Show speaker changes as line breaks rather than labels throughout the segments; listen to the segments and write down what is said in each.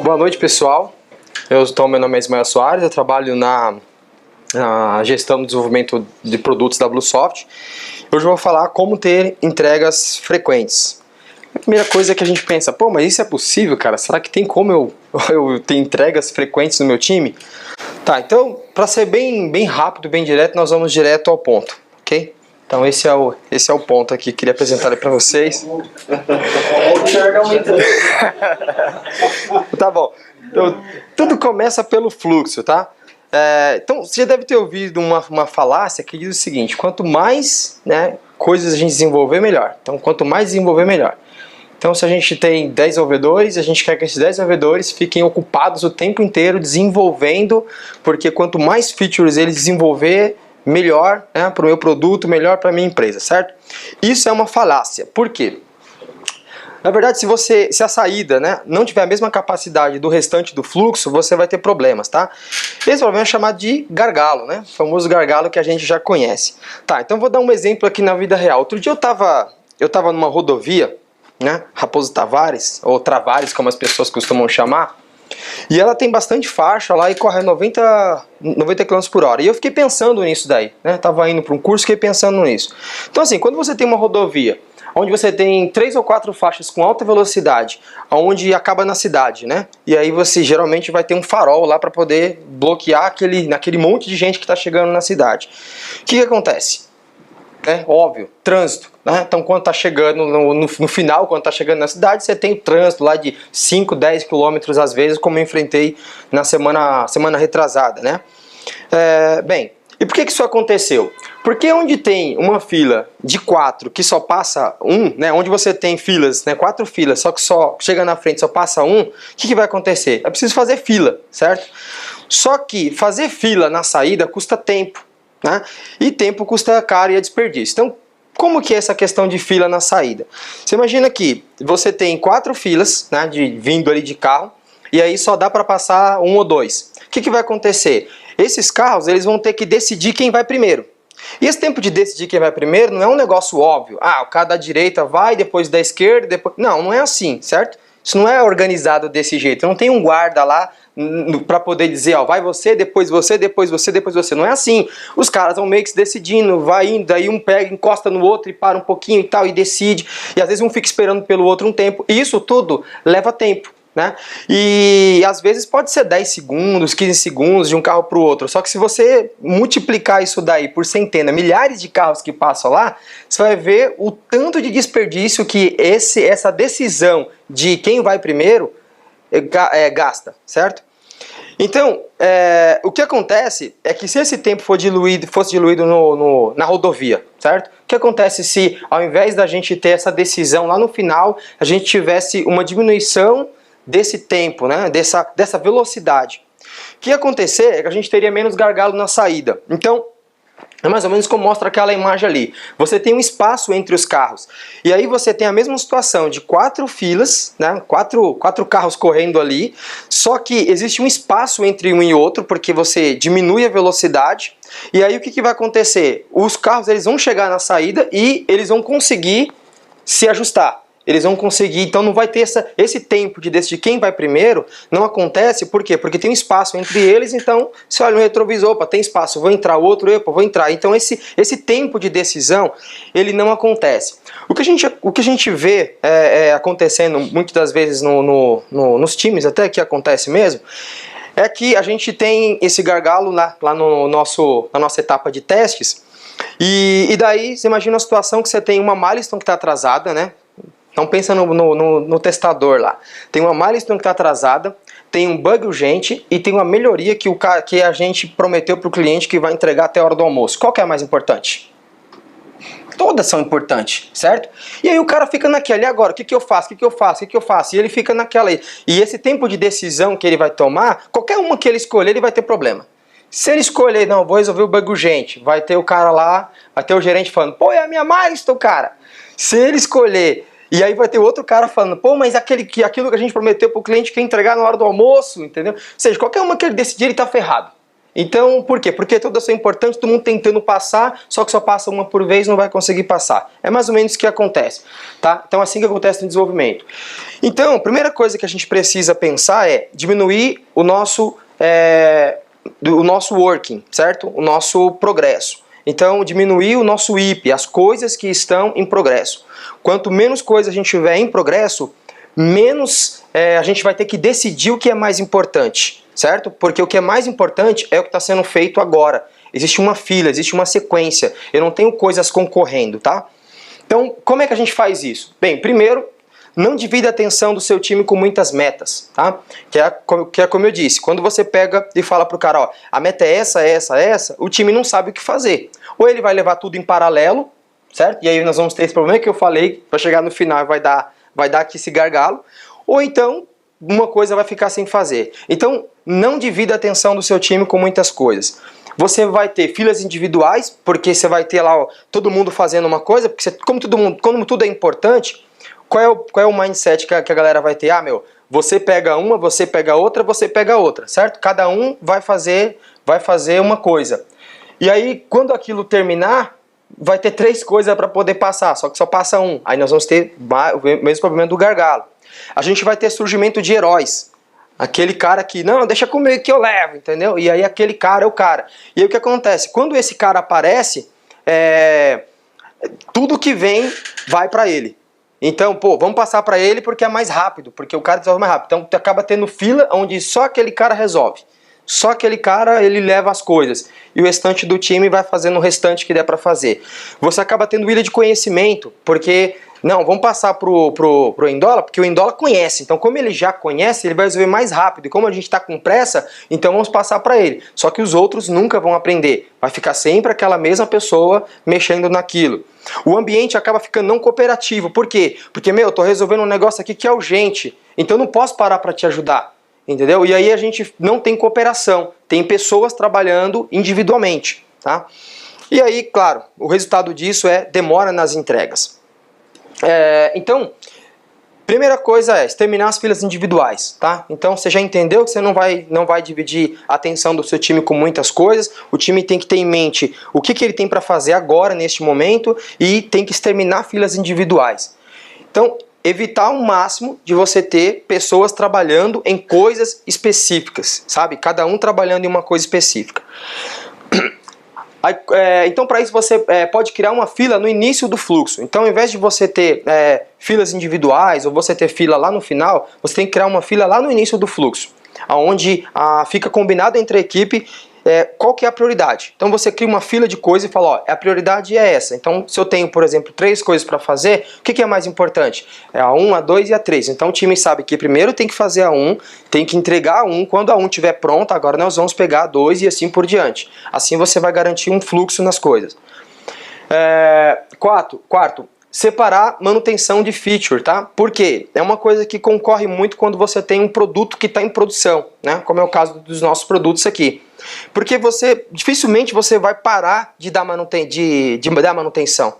Boa noite, pessoal. Meu nome é Ismael Soares, eu trabalho na gestão e desenvolvimento de produtos da Bluesoft. Hoje eu vou falar como ter entregas frequentes. A primeira coisa que a gente pensa, pô, mas isso é possível, cara? Será que tem como eu ter entregas frequentes no meu time? Tá, então, para ser bem rápido, bem direto, nós vamos direto ao ponto, ok? Então esse é o ponto aqui que eu queria apresentar para vocês. Tá bom. Então, tudo começa pelo fluxo, tá? Então você já deve ter ouvido uma falácia que diz o seguinte: quanto mais coisas a gente desenvolver, melhor. Então quanto mais desenvolver, melhor. Então se a gente tem 10 desenvolvedores, a gente quer que esses 10 desenvolvedores fiquem ocupados o tempo inteiro desenvolvendo, porque quanto mais features eles desenvolver, melhor para o meu produto, melhor para a minha empresa, certo? Isso é uma falácia. Por quê? Na verdade, se a saída não tiver a mesma capacidade do restante do fluxo, você vai ter problemas, tá? Esse problema é chamado de gargalo, o famoso gargalo que a gente já conhece. Tá, então vou dar um exemplo aqui na vida real. Outro dia eu tava numa rodovia, Raposo Tavares, ou Travares, como as pessoas costumam chamar, e ela tem bastante faixa lá e corre 90 km por hora. E eu fiquei pensando nisso daí, Tava indo para um curso e fiquei pensando nisso. Então assim, quando você tem uma rodovia onde você tem 3 ou 4 faixas com alta velocidade, onde acaba na cidade, e aí você geralmente vai ter um farol lá para poder bloquear aquele monte de gente que está chegando na cidade. O que acontece? Óbvio, trânsito. Então quando está chegando no final, quando está chegando na cidade, você tem o trânsito lá de 5, 10 quilômetros às vezes, como eu enfrentei na semana retrasada, Bem, e por que isso aconteceu? Porque onde tem uma fila de 4 que só passa um, onde você tem filas, 4 filas, só que só chega na frente só passa um, o que vai acontecer? É preciso fazer fila, certo? Só que fazer fila na saída custa tempo, e tempo custa caro e é desperdício. Então, como que é essa questão de fila na saída? Você imagina que você tem 4 filas, vindo ali de carro, e aí só dá para passar 1 ou 2. O que vai acontecer? Esses carros eles vão ter que decidir quem vai primeiro. E esse tempo de decidir quem vai primeiro não é um negócio óbvio. O cara da direita vai, depois da esquerda, depois... Não é assim, certo? Isso não é organizado desse jeito. Não tem um guarda lá para poder dizer, vai você, depois você, depois você, depois você. Não é assim. Os caras vão meio que se decidindo, vai indo, daí um pega, encosta no outro e para um pouquinho e tal, e decide. E às vezes um fica esperando pelo outro um tempo. E isso tudo leva tempo. E às vezes pode ser 10 segundos, 15 segundos de um carro para o outro. Só que se você multiplicar isso daí por centenas, milhares de carros que passam lá, você vai ver o tanto de desperdício que essa decisão de quem vai primeiro gasta, certo? Então, o que acontece é que se esse tempo fosse diluído na rodovia, certo? O que acontece se ao invés da gente ter essa decisão lá no final, a gente tivesse uma diminuição desse tempo, dessa velocidade? O que ia acontecer é que a gente teria menos gargalo na saída. Então, é mais ou menos como mostra aquela imagem ali. Você tem um espaço entre os carros. E aí você tem a mesma situação de 4 filas, quatro carros correndo ali, só que existe um espaço entre um e outro, porque você diminui a velocidade. E aí o que vai acontecer? Os carros eles vão chegar na saída e eles vão conseguir se ajustar. Eles vão conseguir, então não vai ter esse tempo de decidir quem vai primeiro, não acontece, por quê? Porque tem um espaço entre eles, então você olha no retrovisor, opa, tem espaço, vou entrar, o outro, opa, vou entrar. Então esse tempo de decisão, ele não acontece. O que a gente vê acontecendo muitas das vezes nos times, até que acontece mesmo, é que a gente tem esse gargalo lá na nossa etapa de testes, e daí você imagina a situação que você tem uma milestone que está atrasada, Então pensa no testador lá. Tem uma milestone que está atrasada, tem um bug urgente e tem uma melhoria que a gente prometeu para o cliente que vai entregar até a hora do almoço. Qual que é a mais importante? Todas são importantes, certo? E aí o cara fica naquela, e agora? O que eu faço? O que eu faço? O que eu faço? E ele fica naquela. E esse tempo de decisão que ele vai tomar, qualquer uma que ele escolher, ele vai ter problema. Se ele escolher, não, vou resolver o bug urgente, vai ter o cara lá, vai ter o gerente falando, pô, é a minha milestone, cara. Se ele escolher... E aí vai ter outro cara falando, pô, mas aquilo que a gente prometeu pro cliente que ia entregar na hora do almoço, entendeu? Ou seja, qualquer uma que ele decidir, ele tá ferrado. Então, por quê? Porque todas são importantes, todo mundo tentando passar, só que só passa uma por vez, não vai conseguir passar. É mais ou menos isso que acontece, tá? Então, assim que acontece no desenvolvimento. Então, a primeira coisa que a gente precisa pensar é diminuir o nosso working, certo? O nosso progresso. Então, diminuir o nosso IP, as coisas que estão em progresso. Quanto menos coisa a gente tiver em progresso, menos a gente vai ter que decidir o que é mais importante, certo? Porque o que é mais importante é o que está sendo feito agora. Existe uma fila, existe uma sequência. Eu não tenho coisas concorrendo, tá? Então, como é que a gente faz isso? Bem, primeiro, não divida a atenção do seu time com muitas metas, tá? Que é como eu disse, quando você pega e fala pro cara, ó, a meta é essa, o time não sabe o que fazer. Ou ele vai levar tudo em paralelo, certo? E aí nós vamos ter esse problema que eu falei, para chegar no final vai dar aqui esse gargalo. Ou então, uma coisa vai ficar sem fazer. Então, não divida a atenção do seu time com muitas coisas. Você vai ter filas individuais, porque você vai ter lá ó, todo mundo fazendo uma coisa, porque como tudo é importante, qual é o mindset que a galera vai ter? Ah, você pega uma, você pega outra, certo? Cada um vai fazer uma coisa. E aí, quando aquilo terminar, vai ter 3 coisas para poder passar, só que só passa um. Aí nós vamos ter o mesmo problema do gargalo. A gente vai ter surgimento de heróis. Aquele cara que, não, deixa comigo que eu levo, entendeu? E aí aquele cara é o cara. E aí o que acontece? Quando esse cara aparece, tudo que vem vai para ele. Então, pô, vamos passar para ele porque é mais rápido, porque o cara resolve mais rápido. Então, tu acaba tendo fila onde só aquele cara resolve. Só aquele cara, ele leva as coisas. E o restante do time vai fazendo o restante que der para fazer. Você acaba tendo ilha de conhecimento, porque... Não, vamos passar pro Indola, porque o Indola conhece. Então, como ele já conhece, ele vai resolver mais rápido. E como a gente está com pressa, então vamos passar para ele. Só que os outros nunca vão aprender. Vai ficar sempre aquela mesma pessoa mexendo naquilo. O ambiente acaba ficando não cooperativo. Por quê? Porque, eu tô resolvendo um negócio aqui que é urgente. Então, eu não posso parar para te ajudar. Entendeu? E aí a gente não tem cooperação. Tem pessoas trabalhando individualmente. Tá? E aí, claro, o resultado disso é demora nas entregas. Então, primeira coisa é exterminar as filas individuais, tá? Então você já entendeu que você não vai dividir a atenção do seu time com muitas coisas. O time tem que ter em mente o que ele tem para fazer agora, neste momento, e tem que exterminar filas individuais. Então, evitar ao máximo de você ter pessoas trabalhando em coisas específicas, sabe? Cada um trabalhando em uma coisa específica. Então, para isso, você pode criar uma fila no início do fluxo. Então, ao invés de você ter filas individuais ou você ter fila lá no final, você tem que criar uma fila lá no início do fluxo, onde fica combinado entre a equipe qual que é a prioridade. Então, você cria uma fila de coisas e fala, ó, a prioridade é essa. Então, se eu tenho, por exemplo, 3 coisas para fazer, o que é mais importante? É a 1, a 2 e a 3. Então, o time sabe que primeiro tem que fazer a 1, tem que entregar a 1. Quando a 1 estiver pronta, agora nós vamos pegar a 2 e assim por diante. Assim você vai garantir um fluxo nas coisas. Quarto, separar manutenção de feature, tá? Por quê? É uma coisa que concorre muito quando você tem um produto que está em produção, né? Como é o caso dos nossos produtos aqui. Porque dificilmente você vai parar de dar manutenção,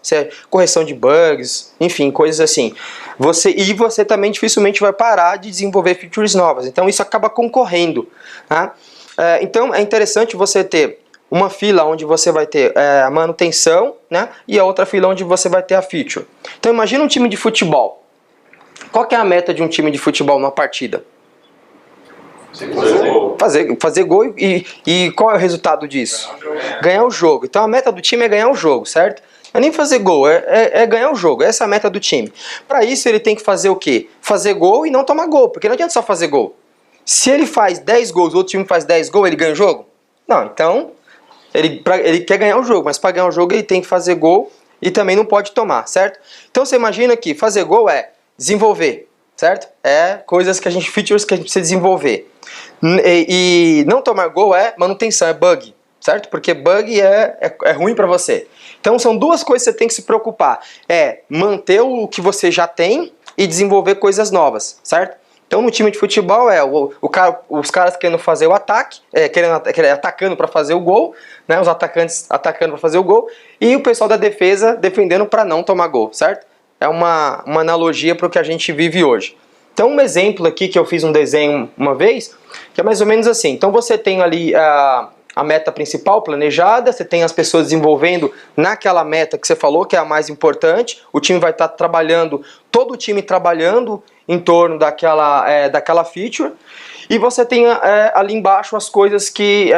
correção de bugs, enfim, coisas assim. Você também dificilmente vai parar de desenvolver features novas. Então isso acaba concorrendo, tá? Então é interessante você ter uma fila onde você vai ter a manutenção, né? E a outra fila onde você vai ter a feature. Então imagina um time de futebol. Qual que é a meta de um time de futebol numa partida? Fazer gol e qual é o resultado disso? Ganhar o jogo. Então a meta do time é ganhar o jogo, certo? Não é nem fazer gol, é ganhar o jogo. Essa é a meta do time. Para isso ele tem que fazer o quê? Fazer gol e não tomar gol, porque não adianta só fazer gol. Se ele faz 10 gols, o outro time faz 10 gols, ele ganha o jogo? Não, então ele quer ganhar o jogo, mas para ganhar o jogo ele tem que fazer gol e também não pode tomar, certo? Então você imagina que fazer gol é desenvolver, certo? Features que a gente precisa desenvolver. E não tomar gol é manutenção, é bug, certo? Porque bug é ruim para você. Então são 2 coisas que você tem que se preocupar. É manter o que você já tem e desenvolver coisas novas, certo? Então no time de futebol os caras querendo fazer o ataque, atacando para fazer o gol, né? Os atacantes atacando para fazer o gol, e o pessoal da defesa defendendo para não tomar gol, certo? É uma analogia para o que a gente vive hoje. Então um exemplo aqui que eu fiz um desenho uma vez, que é mais ou menos assim. Então você tem ali a meta principal planejada, você tem as pessoas desenvolvendo naquela meta que você falou, que é a mais importante, o time vai estar trabalhando, todo o time trabalhando em torno daquela feature, e você tem ali embaixo as coisas que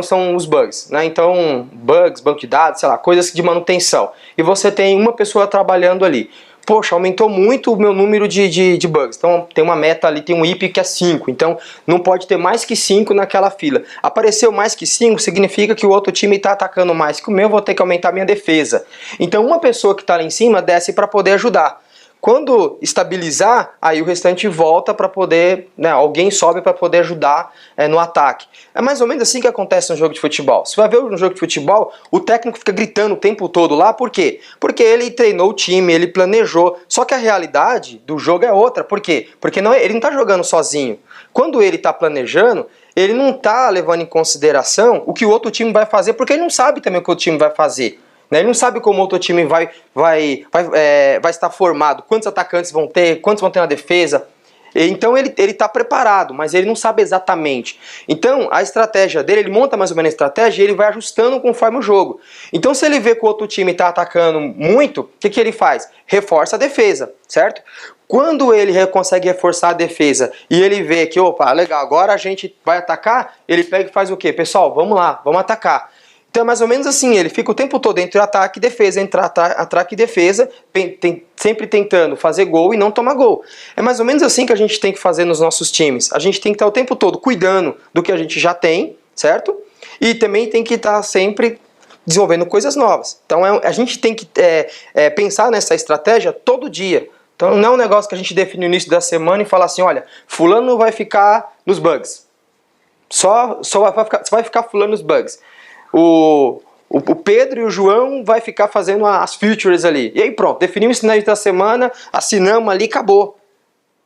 são os bugs, né? Então, bugs, banco de dados, sei lá, coisas de manutenção. E você tem uma pessoa trabalhando ali. Poxa, aumentou muito o meu número de bugs. Então tem uma meta ali, tem um IP que é 5. Então não pode ter mais que 5 naquela fila. Apareceu mais que 5, significa que o outro time está atacando mais que o meu, eu vou ter que aumentar minha defesa. Então uma pessoa que está lá em cima desce para poder ajudar. Quando estabilizar, aí o restante volta para poder, né, alguém sobe para poder ajudar no ataque. É mais ou menos assim que acontece no jogo de futebol. Você vai ver no jogo de futebol, o técnico fica gritando o tempo todo lá, por quê? Porque ele treinou o time, ele planejou, só que a realidade do jogo é outra. Por quê? Porque ele não está jogando sozinho. Quando ele está planejando, ele não está levando em consideração o que o outro time vai fazer, porque ele não sabe também o que o time vai fazer. Ele não sabe como o outro time vai estar formado, quantos atacantes vão ter, quantos vão ter na defesa. Então ele está preparado, mas ele não sabe exatamente. Então a estratégia dele, ele monta mais ou menos a estratégia e ele vai ajustando conforme o jogo. Então se ele vê que o outro time está atacando muito, o que ele faz? Reforça a defesa, certo? Quando ele consegue reforçar a defesa e ele vê que, opa, legal, agora a gente vai atacar, ele pega e faz o quê? Pessoal, vamos lá, vamos atacar. Então é mais ou menos assim, ele fica o tempo todo entre ataque e defesa, entre ataque e defesa, sempre tentando fazer gol e não tomar gol. É mais ou menos assim que a gente tem que fazer nos nossos times. A gente tem que estar o tempo todo cuidando do que a gente já tem, certo? E também tem que estar sempre desenvolvendo coisas novas. Então a gente tem que pensar nessa estratégia todo dia. Então não é um negócio que a gente define no início da semana e fala assim, olha, fulano vai ficar nos bugs. Só vai ficar fulano nos bugs. O Pedro e o João vai ficar fazendo as features ali. E aí pronto, definimos isso na da semana, assinamos ali, acabou.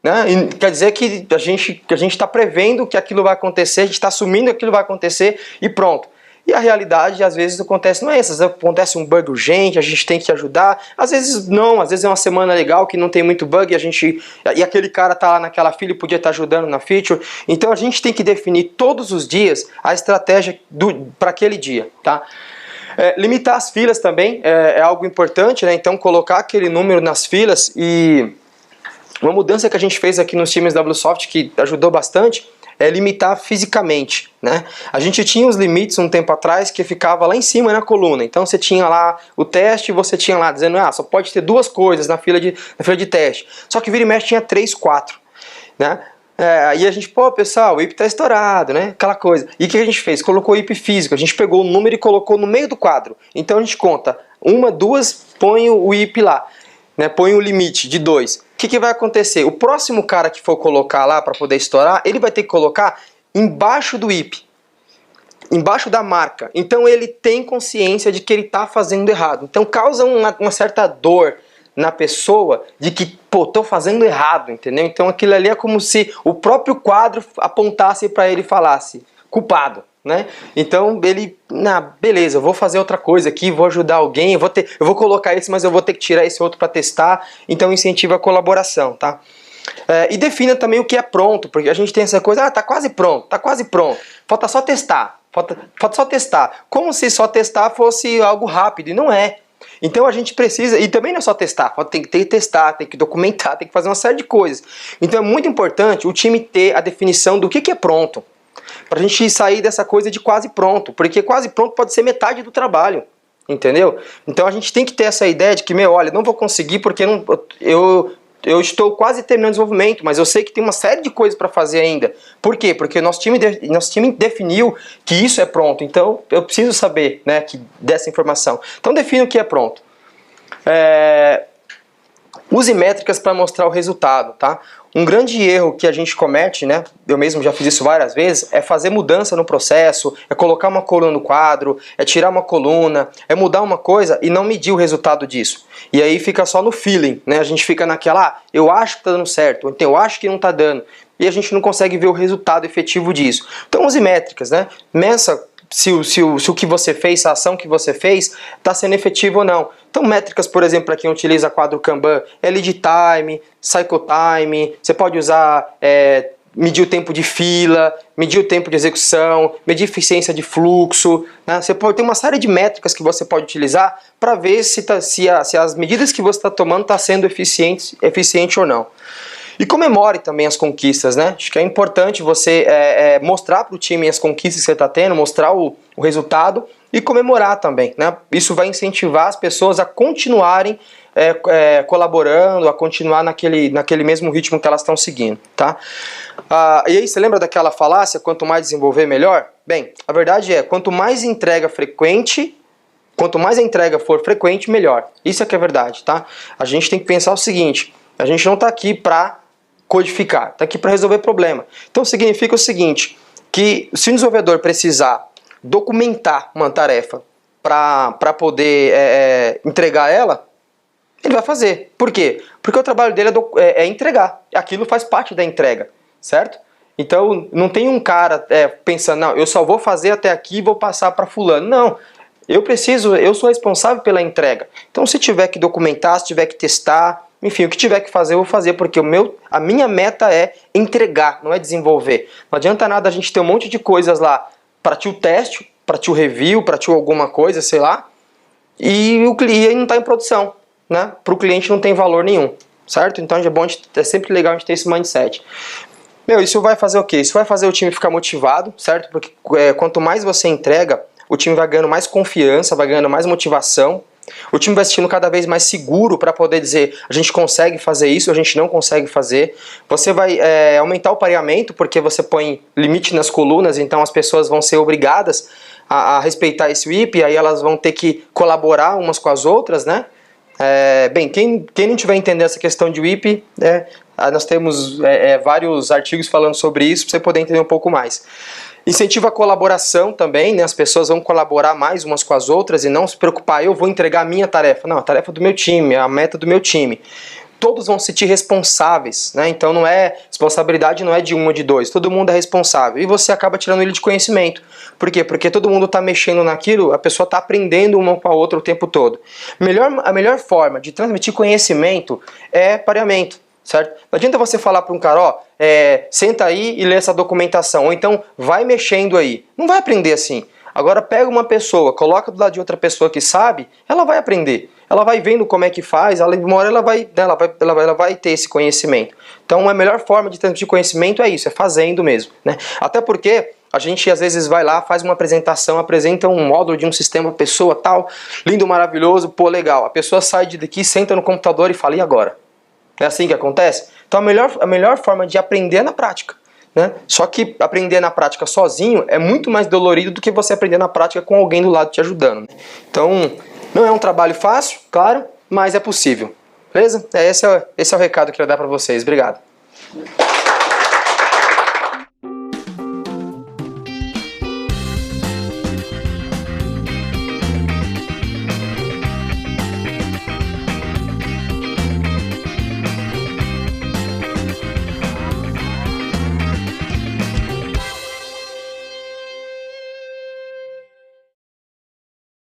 Né? E quer dizer que a gente está prevendo que aquilo vai acontecer, a gente está assumindo que aquilo vai acontecer e pronto. E a realidade, às vezes, acontece, não é essa. Às vezes acontece um bug urgente, a gente tem que ajudar. Às vezes não, às vezes é uma semana legal que não tem muito bug e aquele cara tá lá naquela fila e podia estar ajudando na feature. Então a gente tem que definir todos os dias a estratégia para aquele dia, tá? Limitar as filas também é algo importante, né? Então colocar aquele número nas filas e uma mudança que a gente fez aqui nos times da Bluesoft que ajudou bastante é limitar fisicamente, né? A gente tinha os limites um tempo atrás que ficava lá em cima na coluna. Então você tinha lá o teste e você tinha lá dizendo, só pode ter 2 coisas na fila de teste. Só que vira e mexe tinha 3, 4, né? Aí a gente, pessoal, o IP tá estourado, né? Aquela coisa. E o que a gente fez? Colocou o IP físico, a gente pegou o número e colocou no meio do quadro. Então a gente conta 1, 2, põe o IP lá, né? Põe o limite de 2. O que vai acontecer? O próximo cara que for colocar lá para poder estourar, ele vai ter que colocar embaixo do IP, embaixo da marca. Então ele tem consciência de que ele está fazendo errado. Então causa uma certa dor na pessoa de que, tô fazendo errado, entendeu? Então aquilo ali é como se o próprio quadro apontasse para ele e falasse, culpado. Né? Então ele, beleza, eu vou fazer outra coisa aqui, vou ajudar alguém, eu vou colocar esse, mas eu vou ter que tirar esse outro para testar. Então incentiva a colaboração, tá? E defina também o que é pronto, porque a gente tem essa coisa, tá quase pronto, falta só testar, falta só testar, como se só testar fosse algo rápido, e não é. Então a gente precisa, e também não é só testar, tem que testar, tem que documentar, tem que fazer uma série de coisas. Então é muito importante o time ter a definição do que é pronto. Pra gente sair dessa coisa de quase pronto, porque quase pronto pode ser metade do trabalho, entendeu? Então a gente tem que ter essa ideia de que, olha, não vou conseguir porque eu estou quase terminando o desenvolvimento, mas eu sei que tem uma série de coisas para fazer ainda. Por quê? Porque nosso time definiu que isso é pronto, então eu preciso saber, né, dessa informação. Então defina o que é pronto. Use métricas para mostrar o resultado, tá? Um grande erro que a gente comete, né, eu mesmo já fiz isso várias vezes, é fazer mudança no processo, é colocar uma coluna no quadro, é tirar uma coluna, é mudar uma coisa e não medir o resultado disso. E aí fica só no feeling, né? A gente fica naquela, eu acho que tá dando certo, então eu acho que não tá dando, e a gente não consegue ver o resultado efetivo disso. Então use métricas, né? Meça se o que você fez, a ação que você fez, está sendo efetiva ou não. Então métricas, por exemplo, para quem utiliza quadro Kanban, é lead time, cycle time, você pode usar medir o tempo de fila, medir o tempo de execução, medir eficiência de fluxo, né? Você pode ter uma série de métricas que você pode utilizar para ver se as medidas que você está tomando estão sendo eficiente ou não. E comemore também as conquistas, né? Acho que é importante você mostrar para o time as conquistas que você está tendo, mostrar o resultado e comemorar também, né? Isso vai incentivar as pessoas a continuarem colaborando, a continuar naquele mesmo ritmo que elas estão seguindo, tá? E aí, você lembra daquela falácia, quanto mais desenvolver, melhor? Bem, a verdade é, quanto mais a entrega for frequente, melhor. Isso é que é verdade, tá? A gente tem que pensar o seguinte, a gente não está aqui para codificar, está aqui para resolver problema. Então significa o seguinte, que se o desenvolvedor precisar documentar uma tarefa para poder entregar ela, ele vai fazer. Por quê? Porque o trabalho dele é entregar. Aquilo faz parte da entrega, certo? Então não tem um cara pensando, não, eu só vou fazer até aqui e vou passar para fulano. Não, eu sou responsável pela entrega. Então se tiver que documentar, se tiver que testar, enfim, o que tiver que fazer, eu vou fazer, porque a minha meta é entregar, não é desenvolver. Não adianta nada a gente ter um monte de coisas lá para o teste, para o review, para alguma coisa, sei lá, e o cliente não está em produção, né? Para o cliente não tem valor nenhum, certo? Então é sempre legal a gente ter esse mindset. Isso vai fazer o quê? Isso vai fazer o time ficar motivado, certo? Porque quanto mais você entrega, o time vai ganhando mais confiança, vai ganhando mais motivação. O time vai se sentindo cada vez mais seguro para poder dizer, a gente consegue fazer isso, a gente não consegue fazer. Você vai aumentar o pareamento, porque você põe limite nas colunas, então as pessoas vão ser obrigadas a respeitar esse WIP, e aí elas vão ter que colaborar umas com as outras, né? Bem, quem não tiver entendendo essa questão de WIP, nós temos vários artigos falando sobre isso, para você poder entender um pouco mais. Incentiva a colaboração também, né? As pessoas vão colaborar mais umas com as outras e não se preocupar, eu vou entregar a minha tarefa. Não, a tarefa do meu time, a meta do meu time. Todos vão se sentir responsáveis, né? Então responsabilidade não é de um ou de dois, todo mundo é responsável. E você acaba tirando ele de conhecimento. Por quê? Porque todo mundo está mexendo naquilo, a pessoa está aprendendo uma com a outra o tempo todo. A melhor forma de transmitir conhecimento é pareamento. Certo? Não adianta você falar para um cara, senta aí e lê essa documentação, ou então vai mexendo aí. Não vai aprender assim. Agora pega uma pessoa, coloca do lado de outra pessoa que sabe, ela vai aprender. Ela vai vendo como é que faz, uma hora ela vai ter esse conhecimento. Então a melhor forma de transmitir conhecimento é isso, é fazendo mesmo, né? Até porque a gente às vezes vai lá, faz uma apresentação, apresenta um módulo de um sistema, pessoa tal, lindo, maravilhoso, pô, legal. A pessoa sai daqui, senta no computador e fala, e agora? É assim que acontece? Então a melhor forma de aprender é na prática, né? Só que aprender na prática sozinho é muito mais dolorido do que você aprender na prática com alguém do lado te ajudando, né? Então não é um trabalho fácil, claro, mas é possível. Beleza? Esse é o recado que eu queria dar para vocês. Obrigado.